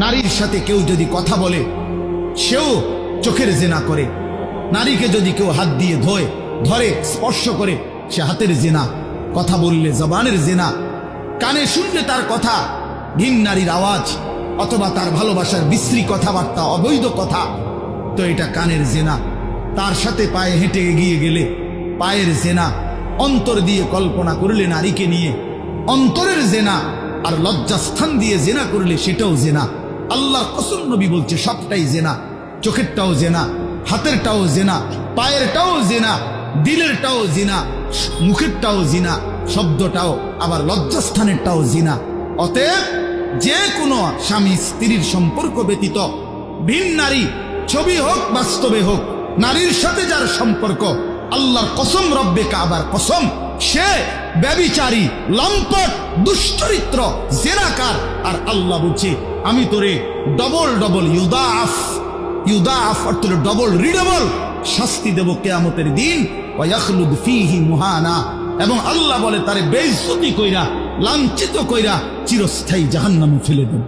নারীর সাথে কেউ যদি কথা বলে সেও চোখের জেনা করে। নারীকে যদি কেউ হাত দিয়ে ধরে স্পর্শ করে সে হাতের জেনা। কথা বললে জবানের জেনা, কানে শুনলে তার কথা ভিন নারীর আওয়াজ অথবা তার ভালোবাসার বিশ্রী কথাবার্তা, অবৈধ কথা, তো এটা কানের জেনা। তার সাথে পায়ে হেঁটে এগিয়ে গেলে পায়ের জেনা। অন্তর দিয়ে কল্পনা করলে নারীকে নিয়ে অন্তরের জেনা। আর লজ্জাস্থান দিয়ে জেনা করলে সেটাও জেনা। আল্লাহর কসম নবী বলছে সবটাই জেনা। চোখেরটাও জেনা, হাতেরটাও জেনা, পায়েরটাও জেনা, দিলেরটাও জিনা, মুখেরটাও জিনা, শব্দটাও আবার লজ্জাস্থানেরটাও জিনা। অতএব যে কোনো স্বামী স্ত্রীর সম্পর্ক ব্যতীত ভিন নারী, ছবি হোক বাস্তবে হোক, নারীর সাথে যার সম্পর্ক, আল্লাহর কসম, রব্বে কাবার কসম, সে ব্যভিচারী, লম্পট, দুশ্চরিত্র, জেনাকার। আর আল্লাহ বলছে আমি তোরে ডবল ডবল ইউদাআফ অর্থ ডবল রিডবল শাস্তি দেব কিয়ামতের দিন। ওয়ায়াখলুদ ফীহি মুহানা, এবং আল্লাহ বলে তারে বেইজ্জতি কইরা, লাঞ্ছিত কইরা চিরস্থায়ী জাহান্নামে ফেলে দেব।